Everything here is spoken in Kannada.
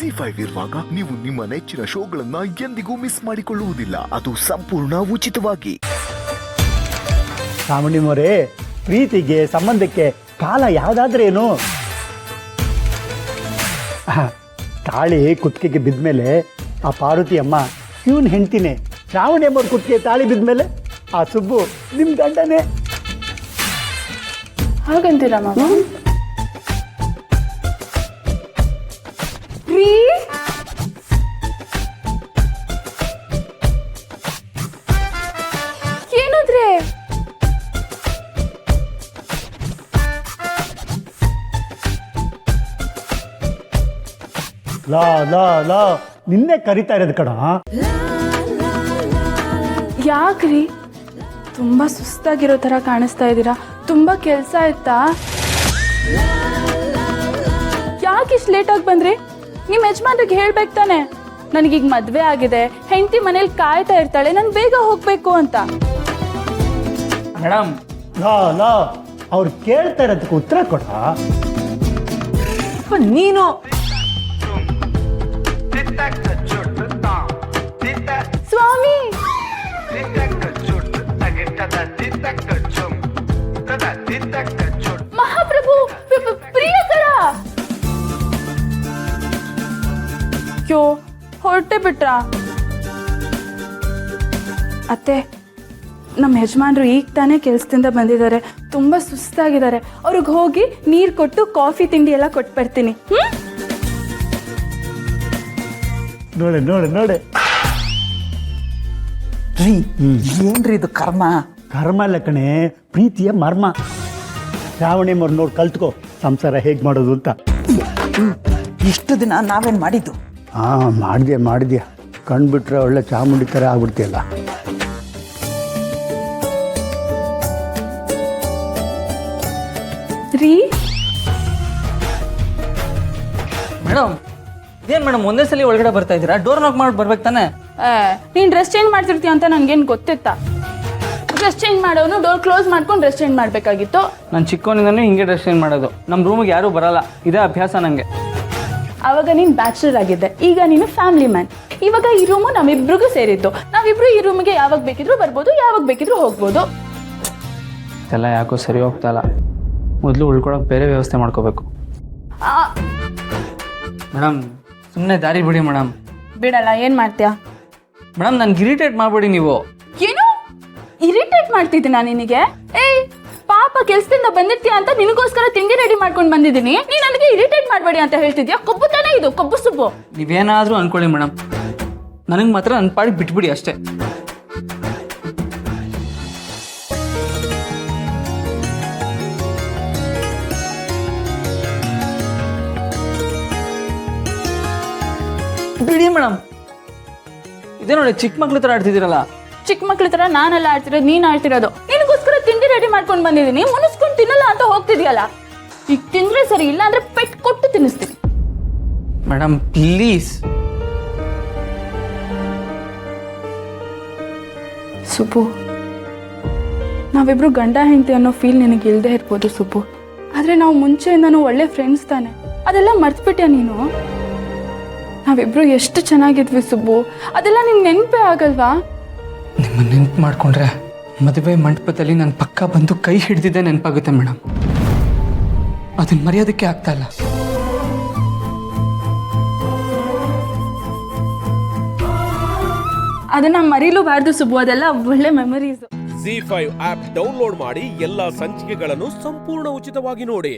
ZEE5 ಇರುವಾಗ ನೀವು ನಿಮ್ಮ ನೆಚ್ಚಿನ ಶೋಗಳನ್ನ ಎಂದಿಗೂ ಮಿಸ್ ಮಾಡಿಕೊಳ್ಳುವುದಿಲ್ಲ. ಅದು ಸಂಪೂರ್ಣ ಉಚಿತವಾಗಿ. ಚಾಮುಂಡಿ ಮೋರೆ, ಪ್ರೀತಿಗೆ ಸಂಬಂಧಕ್ಕೆ ಕಾಲ ಯಾವುದಾದ್ರೇನು? ತಾಳಿ ಕುತ್ತಿಗೆಗೆ ಬಿದ್ಮೇಲೆ ಆ ಪಾರ್ವತಿ ಅಮ್ಮ ಇವನ್ ಹೆಂಡ್ತಿನೇ. ಚಾಮುಂಡಿ ಅಮ್ಮವ್ರ ಕುತ್ತಿಗೆ ತಾಳಿ ಬಿದ್ಮೇಲೆ ಆ ಸುಬ್ಬು ನಿಮ್ ಗಂಡನೇ. ಹಾಗಂತೀರ ಮಾಮ? ಏನಾದ್ರೆ ಲಾ ಲಾ ಲಾ ನಿನ್ನೆ ಕರಿತಾ ಇರೋದು ಕಣ. ಯಾಕ್ರಿ ತುಂಬಾ ಸುಸ್ತಾಗಿರೋ ತರ ಕಾಣಿಸ್ತಾ ಇದ್ದೀರಾ? ತುಂಬಾ ಕೆಲಸ ಆಯ್ತಾ? ಯಾಕೆ ಇಷ್ಟು ಲೇಟಾಗಿ ಬಂದ್ರಿ? ನಿಮ್ಮ ಯಜಮಾನ್ರಿಗೆ ಹೇಳ್ಬೇಕು ತಾನೆ, ನನಗೀಗ ಮದುವೆ ಆಗಿದೆ, ಹೆಂಡತಿ ಮನೇಲಿ ಕಾಯ್ತಾ ಇರ್ತಾಳೆ, ನಾನು ಬೇಗ ಹೋಗ್ಬೇಕು ಅಂತ. ಮೇಡಮ್, ಲಾ ಲಾ ಅವ್ರು ಕೇಳ್ತಾ ಇರೋದಕ್ಕೆ ಉತ್ತರ ಕೊಡ. ನೀನು ಸ್ವಾಮಿ, ಮಹಾಪ್ರಭು, ಪ್ರಿಯಕರ. ಯೋ, ಹೊರಟೆ ಬಿಟ್ರ? ಅತ್ತೆ, ನಮ್ಮ ಯಜಮಾನ್ರು ಈಗ ತಾನೇ ಕೆಲಸದಿಂದ ಬಂದಿದ್ದಾರೆ, ತುಂಬಾ ಸುಸ್ತಾಗಿದ್ದಾರೆ. ಅವ್ರಿಗೆ ಹೋಗಿ ನೀರು ಕೊಟ್ಟು ಕಾಫಿ ತಿಂಡಿ ಎಲ್ಲ ಕೊಟ್ಟು ಬರ್ತೀನಿ. ನೋಡೆ ನೋಡೆ ನೋಡೆ. ಏನ್ರಿ ಇದು ಕರ್ಮ? ಕರ್ಮ ಅಲ್ಲ ಕಣೆ, ಪ್ರೀತಿಯ ಮರ್ಮ. ಶ್ರಾವಣಿ ಮರ್ ನೋಡಿ ಕಲ್ತ್ಕೋ ಸಂಸಾರ ಹೇಗೆ ಮಾಡೋದು ಅಂತ. ಇಷ್ಟು ದಿನ ನಾವೇನ್ ಮಾಡಿದ್ದು? ಮಾಡಿದ್ಯಾ ಕಂಡ್ಬಿಟ್ರೆ ಒಳ್ಳೆ ಚಾಮುಂಡಿ ಥರ ಆಗ್ಬಿಡ್ತೀಯಲ್ಲ. ರೀ ಮೇಡಮ್, ಇದೇನ್ ಮೇಡಮ್ ಒಂದೇ ಸಲ ಒಳಗಡೆ ಬರ್ತಾ ಇದ್ದೀರಾ? ಡೋರ್ ನಾಕ್ ಮಾಡಿ ಬರ್ಬೇಕು ತಾನೆ? ನೀನ್ ಡ್ರೆಸ್ ಚೇಂಜ್ ಮಾಡ್ತಿರ್ತೀಯ ಅಂತ ನನ್ಗೇನು ಗೊತ್ತಿತ್ತಾ? ಡ್ರೆಸ್ ಚೇಂಜ್ ಮಾಡೋನು ಡೋರ್ ಕ್ಲೋಸ್ ಮಾಡ್ಕೊಂಡು ಡ್ರೆಸ್ ಚೇಂಜ್ ಮಾಡಬೇಕಾಗಿತ್ತು. ನಾನು ಚಿಕ್ಕವನಿಂದನೂ ಹಿಂಗೆ ಡ್ರೆಸ್ ಚೇಂಜ್ ಮಾಡೋದು. ನಮ್ಮ ರೂಮಿಗೆ ಯಾರೂ ಬರಲ್ಲ, ಇದೇ ಅಭ್ಯಾಸ ನನಗೆ. ಅವಾಗ ನೀನು ಬ್ಯಾಚುಲರ್ ಆಗಿದ್ದೆ, ಈಗ ನೀನು ಫ್ಯಾಮಿಲಿ ಮ್ಯಾನ್. ಇವಾಗ ಈ ರೂಮು ನಮ್ಮಿಬ್ರಿಗೂ ಸೇರಿದ್ದು. ನಾವಿಬ್ರು ಈ ರೂಮಿಗೆ ಯಾವಾಗ ಬೇಕಿದ್ರು ಬರ್ಬೋದು, ಯಾವಾಗ ಬೇಕಿದ್ರು ಹೋಗ್ಬೋದು. ಇದೆಲ್ಲ ಯಾಕೋ ಸರಿ ಹೋಗ್ತಾ ಇಲ್ಲ. ಮೊದಲು ಉಳ್ಕೊಳಕ್ಕೆ ಬೇರೆ ವ್ಯವಸ್ಥೆ ಮಾಡ್ಕೋಬೇಕು. ಮೇಡಮ್, ಸುಮ್ಮನೆ ದಾರಿ ಬಿಡಿ ಮೇಡಮ್. ಬಿಡಲ್ಲ, ಏನು ಮಾಡ್ತೀಯಾ? ಮೇಡಮ್, ನನ್ಗೆ ಇರಿಟೇಟ್ ಮಾಡಬೇಡಿ ನೀವು. ಏನು ಇರಿಟೇಟ್ ಮಾಡ್ತಿದ್ದೀನ ನಿನಗೆ? ಏಯ್ ಪಾಪ, ಕೆಲ್ಸದಿಂದ ಬಂದಿರ್ತೀಯ ಅಂತ ನಿನಗೋಸ್ಕರ ತಿಂಡಿ ರೆಡಿ ಮಾಡ್ಕೊಂಡು ಬಂದಿದ್ದೀನಿ. ನೀನು ನನಗೆ ಇರಿಟೇಟ್ ಮಾಡಬೇಡಿ ಅಂತ ಹೇಳ್ತಿದ್ಯಾ? ಕೊಬ್ಬು ತಾನೇ ಇದು, ಕೊಬ್ಬು ಸುಬ್ಬು. ನೀವೇನಾದರೂ ಅನ್ಕೊಳ್ಳಿ ಮೇಡಮ್, ನನಗೆ ಮಾತ್ರ ನನ್ನ ಪಾಡಿಗೆ ಬಿಟ್ಬಿಡಿ ಅಷ್ಟೇ. ಬಿಡಿ ಮೇಡಮ್. ಇದೇ ನೋಡಿ, ಚಿಕ್ಕ ಮಕ್ಳ ಥರ ಆಡ್ತಿದ್ದೀರಲ್ಲ. ಚಿಕ್ಕ ಮಕ್ಳ ಥರ ನಾನೆಲ್ಲ ಆಡ್ತಿರೋದು, ನೀನು ಆಡ್ತಿರೋದು. ನಿನಗೋಸ್ಕರ ತಿಂಡಿ ರೆಡಿ ಮಾಡ್ಕೊಂಡು ಬಂದಿದ್ದೀನಿ, ಮುನಿಸ್ಕೊಂಡು ತಿನ್ನಲ್ಲ ಅಂತ ಹೋಗ್ತಿದ್ಯಲ್ಲ. ಈಗ ತಿಂದ್ರೆ ಸರಿ, ಇಲ್ಲ ಅಂದ್ರೆ ಪೆಟ್ ಕೊಟ್ಟು ತಿನ್ನಿಸ್ತೀನಿ. Madam please. ಸುಬ್ಬು, ನಾವಿಬ್ರು ಗಂಡ ಹೆಂಡತಿ ಅನ್ನೋ ಫೀಲ್ ನಿನಗೆ ಇಲ್ಲದೆ ಇರ್ಬೋದು ಸುಬ್ಬು, ಆದ್ರೆ ನಾವು ಮುಂಚೆಯಿಂದನೂ ಒಳ್ಳೆ ಫ್ರೆಂಡ್ಸ್ ತಾನೆ. ಅದೆಲ್ಲ ಮರ್ತ್ಬಿಟ್ಯಾ ನೀನು? ನಾವಿಬ್ರು ಎಷ್ಟು ಚೆನ್ನಾಗಿದ್ವಿ ಸುಬ್ಬು, ಅದೆಲ್ಲ ನಿಂಗೆ ನೆನಪೇ ಆಗಲ್ವಾ? ನಿಮ್ಮ ನೆನಪು ಮಾಡ್ಕೊಂಡ್ರೆ ಮದುವೆ ಮಂಟಪದಲ್ಲಿ ನಾನು ಪಕ್ಕ ಬಂದು ಕೈ ಹಿಡಿದಿದ್ದೆ ನೆನಪಾಗುತ್ತೆ ಮೇಡಮ್. ಅದನ್ನ ಮರೆಯೋದಕ್ಕೆ ಆಗ್ತಾ ಇಲ್ಲ. ಅದನ್ನ ಮರೀಲೂಬಾರ್ದು ಸುಬ್ಬು, ಅದೆಲ್ಲ ಒಳ್ಳೆ ಮೆಮರೀಸ್. ZEE5 ಆಪ್ ಡೌನ್ಲೋಡ್ ಮಾಡಿ ಎಲ್ಲಾ ಸಂಚಿಕೆಗಳನ್ನು ಸಂಪೂರ್ಣ ಉಚಿತವಾಗಿ ನೋಡಿ.